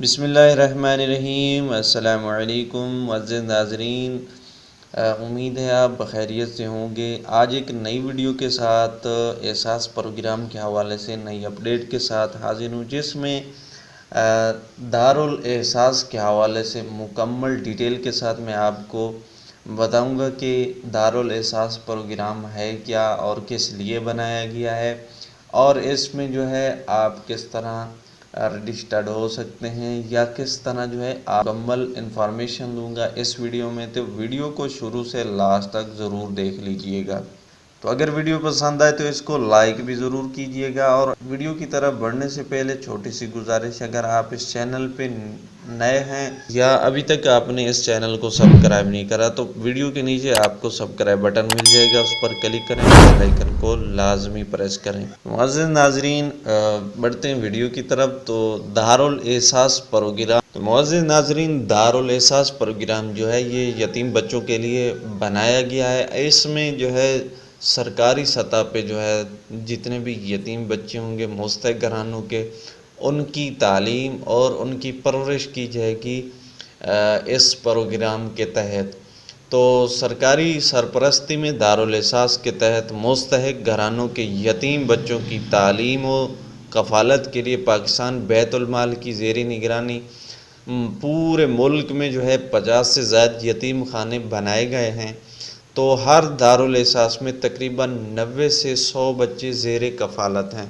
بسم اللہ الرحمن الرحیم۔ السلام علیکم معزز ناظرین، امید ہے آپ بخیریت سے ہوں گے۔ آج ایک نئی ویڈیو کے ساتھ احساس پروگرام کے حوالے سے نئی اپڈیٹ کے ساتھ حاضر ہوں، جس میں دارالاحساس کے حوالے سے مکمل ڈیٹیل کے ساتھ میں آپ کو بتاؤں گا کہ دارالاحساس پروگرام ہے کیا اور کس لیے بنایا گیا ہے، اور اس میں جو ہے آپ کس طرح رجسٹرڈ ہو سکتے ہیں یا کس طرح جو ہے آپ مکمل انفارمیشن دوں گا اس ویڈیو میں، تو ویڈیو کو شروع سے لاسٹ تک ضرور دیکھ لیجئے گا۔ تو اگر ویڈیو پسند آئے تو اس کو لائک بھی ضرور کیجئے گا، اور ویڈیو کی طرف بڑھنے سے پہلے چھوٹی سی گزارش، اگر آپ اس چینل پہ نئے ہیں یا ابھی تک آپ نے اس چینل کو سبسکرائب نہیں کرا تو ویڈیو کے نیچے آپ کو سبسکرائب بٹن مل جائے گا، اس پر کلک کریں، بیل آئیکن کو لازمی پریس کریں۔ معزز ناظرین، بڑھتے ہیں ویڈیو کی طرف۔ تو دارالاحساس پروگرام، تو معزز ناظرین، دارالاحساس پروگرام جو ہے یہ یتیم بچوں کے لیے بنایا گیا ہے۔ اس میں جو ہے سرکاری سطح پہ جو ہے جتنے بھی یتیم بچے ہوں گے مستحق گھرانوں کے، ان کی تعلیم اور ان کی پرورش کی جائے گی اس پروگرام کے تحت۔ تو سرکاری سرپرستی میں دارالاحساس کے تحت مستحق گھرانوں کے یتیم بچوں کی تعلیم و کفالت کے لیے پاکستان بیت المال کی زیر نگرانی پورے ملک میں جو ہے 50 سے زائد یتیم خانے بنائے گئے ہیں۔ تو ہر دارالاحساس میں تقریباً 90 سے 100 بچے زیر کفالت ہیں۔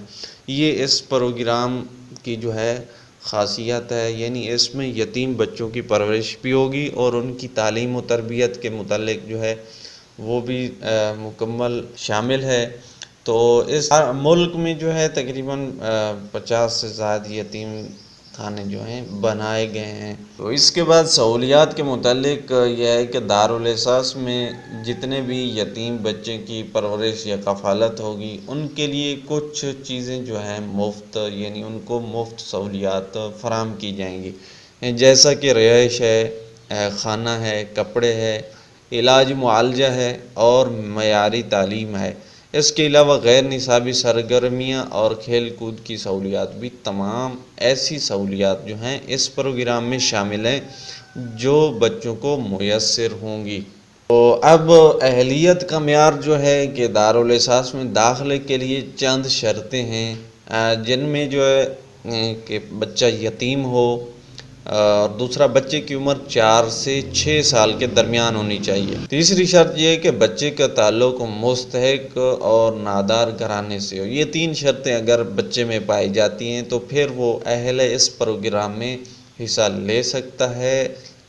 یہ اس پروگرام کی جو ہے خاصیت ہے، یعنی اس میں یتیم بچوں کی پرورش بھی ہوگی اور ان کی تعلیم و تربیت کے متعلق جو ہے وہ بھی مکمل شامل ہے۔ تو اس ملک میں جو ہے تقریباً 50 سے زائد یتیم خانے جو ہیں بنائے گئے ہیں۔ تو اس کے بعد سہولیات کے متعلق یہ ہے کہ دارالاحساس میں جتنے بھی یتیم بچے کی پرورش یا کفالت ہوگی ان کے لیے کچھ چیزیں جو ہیں مفت، یعنی ان کو مفت سہولیات فراہم کی جائیں گی، جیسا کہ رہائش ہے، کھانا ہے، کپڑے ہے، علاج معالجہ ہے اور معیاری تعلیم ہے۔ اس کے علاوہ غیر نصابی سرگرمیاں اور کھیل کود کی سہولیات بھی، تمام ایسی سہولیات جو ہیں اس پروگرام میں شامل ہیں جو بچوں کو میسر ہوں گی۔ تو اب اہلیت کا معیار جو ہے کہ دارالاحساس میں داخلے کے لیے چند شرطیں ہیں، جن میں جو ہے کہ بچہ یتیم ہو، اور دوسرا بچے کی عمر 4 سے 6 سال کے درمیان ہونی چاہیے۔ تیسری شرط یہ ہے کہ بچے کا تعلق مستحق اور نادار گھرانے سے ہو۔ یہ 3 شرطیں اگر بچے میں پائی جاتی ہیں تو پھر وہ اہل اس پروگرام میں حصہ لے سکتا ہے،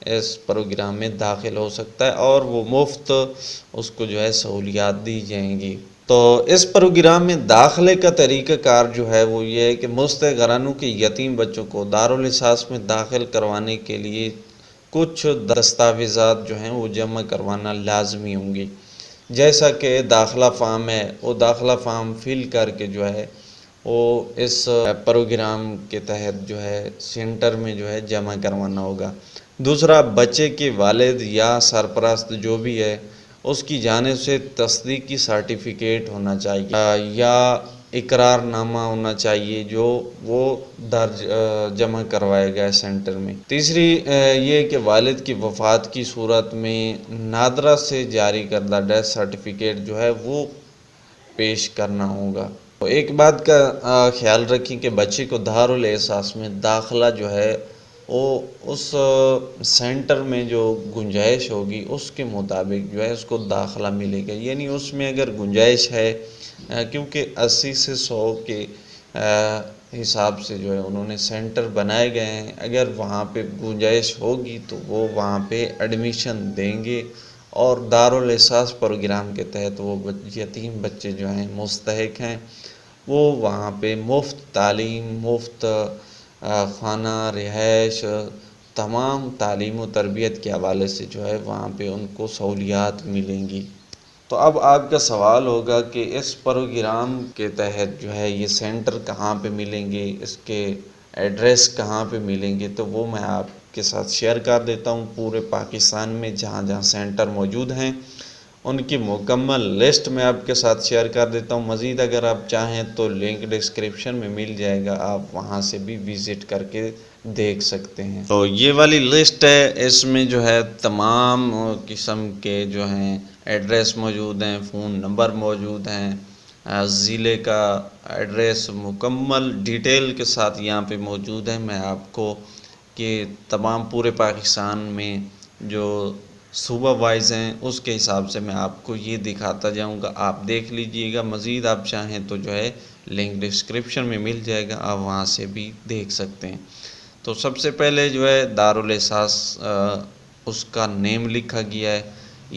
اس پروگرام میں داخل ہو سکتا ہے، اور وہ مفت اس کو جو ہے سہولیات دی جائیں گی۔ تو اس پروگرام میں داخلے کا طریقہ کار جو ہے وہ یہ ہے کہ مستحق گھرانوں کے یتیم بچوں کو دارالاحساس میں داخل کروانے کے لیے کچھ دستاویزات جو ہیں وہ جمع کروانا لازمی ہوں گی، جیسا کہ داخلہ فارم ہے، وہ داخلہ فارم فل کر کے جو ہے وہ اس پروگرام کے تحت جو ہے سینٹر میں جو ہے جمع کروانا ہوگا۔ دوسرا، بچے کے والد یا سرپرست جو بھی ہے اس کی جانب سے تصدیقی سرٹیفکیٹ ہونا چاہیے یا اقرار نامہ ہونا چاہیے جو وہ درج جمع کروائے گا سینٹر میں۔ تیسری یہ کہ والد کی وفات کی صورت میں نادرہ سے جاری کردہ ڈیتھ سرٹیفکیٹ جو ہے وہ پیش کرنا ہوگا۔ تو ایک بات کا خیال رکھیں کہ بچے کو دارالاحساس میں داخلہ جو ہے وہ اس سینٹر میں جو گنجائش ہوگی اس کے مطابق جو ہے اس کو داخلہ ملے گا، یعنی اس میں اگر گنجائش ہے، کیونکہ 80 سے 100 کے حساب سے جو ہے انہوں نے سینٹر بنائے گئے ہیں، اگر وہاں پہ گنجائش ہوگی تو وہ وہاں پہ ایڈمیشن دیں گے، اور دارالاحساس پروگرام کے تحت وہ یتیم بچے جو ہیں مستحق ہیں وہ وہاں پہ مفت تعلیم، مفت کھانا، رہائش، تمام تعلیم و تربیت کے حوالے سے جو ہے وہاں پہ ان کو سہولیات ملیں گی۔ تو اب آپ کا سوال ہوگا کہ اس پروگرام کے تحت جو ہے یہ سینٹر کہاں پہ ملیں گے، اس کے ایڈریس کہاں پہ ملیں گے، تو وہ میں آپ کے ساتھ شیئر کر دیتا ہوں۔ پورے پاکستان میں جہاں جہاں سینٹر موجود ہیں ان کی مکمل لسٹ میں آپ کے ساتھ شیئر کر دیتا ہوں۔ مزید اگر آپ چاہیں تو لنک ڈسکرپشن میں مل جائے گا، آپ وہاں سے بھی وزٹ کر کے دیکھ سکتے ہیں۔ تو یہ والی لسٹ ہے، اس میں جو ہے تمام قسم کے جو ہیں ایڈریس موجود ہیں، فون نمبر موجود ہیں، ضلع کا ایڈریس مکمل ڈیٹیل کے ساتھ یہاں پہ موجود ہے۔ میں آپ کو کہ تمام پورے پاکستان میں جو صوبہ وائز ہیں اس کے حساب سے میں آپ کو یہ دکھاتا جاؤں گا، آپ دیکھ لیجئے گا۔ مزید آپ چاہیں تو جو ہے لنک ڈسکرپشن میں مل جائے گا، آپ وہاں سے بھی دیکھ سکتے ہیں۔ تو سب سے پہلے جو ہے دارالاساس اس کا نیم لکھا گیا ہے،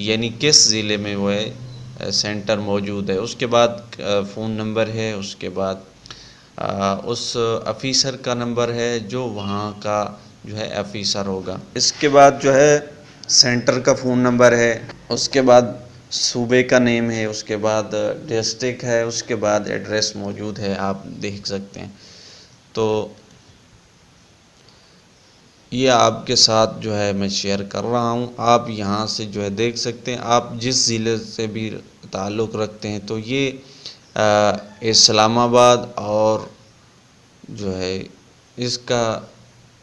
یعنی کس ضلع میں وہ ہے سینٹر موجود ہے۔ اس کے بعد فون نمبر ہے، اس کے بعد اس آفیسر کا نمبر ہے جو وہاں کا جو ہے آفیسر ہوگا۔ اس کے بعد جو ہے سینٹر کا فون نمبر ہے، اس کے بعد صوبے کا نیم ہے، اس کے بعد ڈسٹرکٹ ہے، اس کے بعد ایڈریس موجود ہے، آپ دیکھ سکتے ہیں۔ تو یہ آپ کے ساتھ جو ہے میں شیئر کر رہا ہوں، آپ یہاں سے جو ہے دیکھ سکتے ہیں۔ آپ جس ضلع سے بھی تعلق رکھتے ہیں تو یہ اسلام آباد اور جو ہے اس کا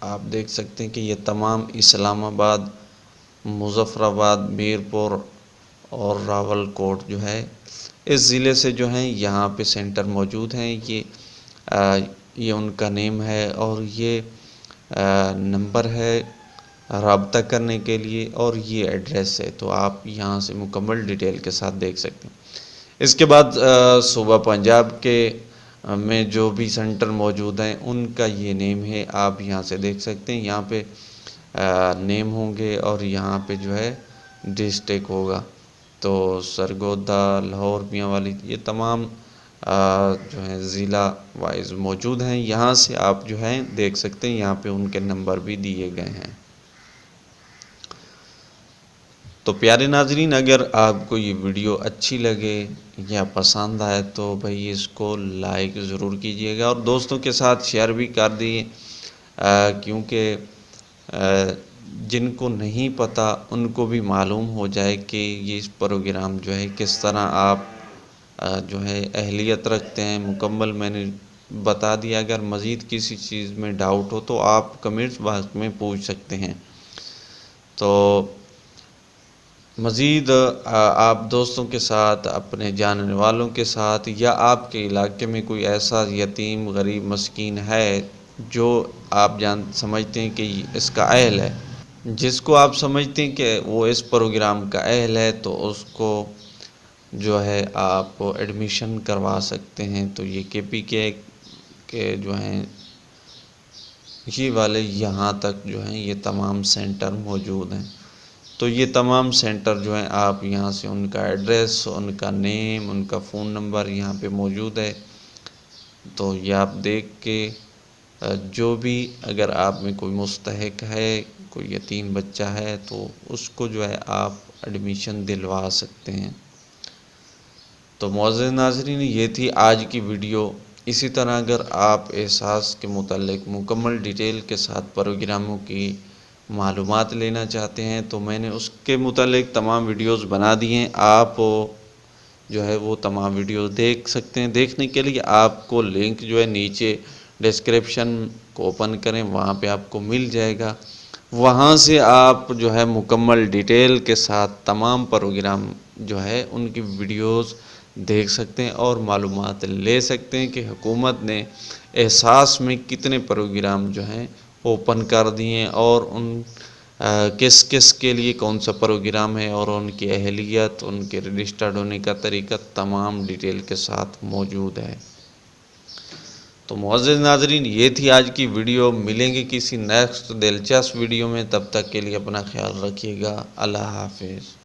آپ دیکھ سکتے ہیں کہ یہ تمام اسلام آباد، مظفر آباد، میرپور اور راول کوٹ جو ہے اس ضلع سے جو ہیں یہاں پہ سینٹر موجود ہیں۔ یہ ان کا نیم ہے اور یہ نمبر ہے رابطہ کرنے کے لیے، اور یہ ایڈریس ہے۔ تو آپ یہاں سے مکمل ڈیٹیل کے ساتھ دیکھ سکتے ہیں۔ اس کے بعد صوبہ پنجاب کے میں جو بھی سینٹر موجود ہیں ان کا یہ نیم ہے، آپ یہاں سے دیکھ سکتے ہیں۔ یہاں پہ نیم ہوں گے اور یہاں پہ جو ہے ڈسٹرکٹ ہوگا۔ تو سرگودا، لاہور، میاں والی، یہ تمام جو ہیں ضلع وائز موجود ہیں۔ یہاں سے آپ جو ہیں دیکھ سکتے ہیں، یہاں پہ ان کے نمبر بھی دیے گئے ہیں۔ تو پیارے ناظرین، اگر آپ کو یہ ویڈیو اچھی لگے یا پسند آئے تو بھائی اس کو لائک ضرور کیجئے گا اور دوستوں کے ساتھ شیئر بھی کر دیے، کیونکہ جن کو نہیں پتہ ان کو بھی معلوم ہو جائے کہ یہ پروگرام جو ہے کس طرح آپ جو ہے اہلیت رکھتے ہیں مکمل۔ میں نے بتا دیا، اگر مزید کسی چیز میں ڈاؤٹ ہو تو آپ کمنٹس باکس میں پوچھ سکتے ہیں۔ تو مزید آپ دوستوں کے ساتھ، اپنے جاننے والوں کے ساتھ، یا آپ کے علاقے میں کوئی ایسا یتیم، غریب، مسکین ہے جو آپ سمجھتے ہیں کہ اس کا اہل ہے، جس کو آپ سمجھتے ہیں کہ وہ اس پروگرام کا اہل ہے، تو اس کو جو ہے آپ ایڈمیشن کروا سکتے ہیں۔ تو یہ KPK کے جو ہیں یہ والے یہاں تک جو ہیں یہ تمام سینٹر موجود ہیں۔ تو یہ تمام سینٹر جو ہیں آپ یہاں سے ان کا ایڈریس، ان کا نیم، ان کا فون نمبر یہاں پہ موجود ہے۔ تو یہ آپ دیکھ کے جو بھی اگر آپ میں کوئی مستحق ہے، کوئی یتیم بچہ ہے، تو اس کو جو ہے آپ ایڈمیشن دلوا سکتے ہیں۔ تو معزز ناظرین، یہ تھی آج کی ویڈیو۔ اسی طرح اگر آپ احساس کے متعلق مکمل ڈیٹیل کے ساتھ پروگراموں کی معلومات لینا چاہتے ہیں تو میں نے اس کے متعلق تمام ویڈیوز بنا دی ہیں، آپ جو ہے وہ تمام ویڈیوز دیکھ سکتے ہیں۔ دیکھنے کے لیے آپ کو لنک جو ہے نیچے ڈسکرپشن کو اوپن کریں، وہاں پہ آپ کو مل جائے گا۔ وہاں سے آپ جو ہے مکمل ڈیٹیل کے ساتھ تمام پروگرام جو ہے ان کی ویڈیوز دیکھ سکتے ہیں اور معلومات لے سکتے ہیں کہ حکومت نے احساس میں کتنے پروگرام جو ہیں اوپن کر دیے ہیں، اور ان کس کس کے لیے کون سا پروگرام ہے، اور ان کی اہلیت، ان کے رجسٹرڈ ہونے کا طریقہ تمام ڈیٹیل کے ساتھ موجود ہے۔ تو معزز ناظرین، یہ تھی آج کی ویڈیو۔ ملیں گے کسی نیکسٹ دلچسپ ویڈیو میں، تب تک کے لیے اپنا خیال رکھیے گا۔ اللہ حافظ۔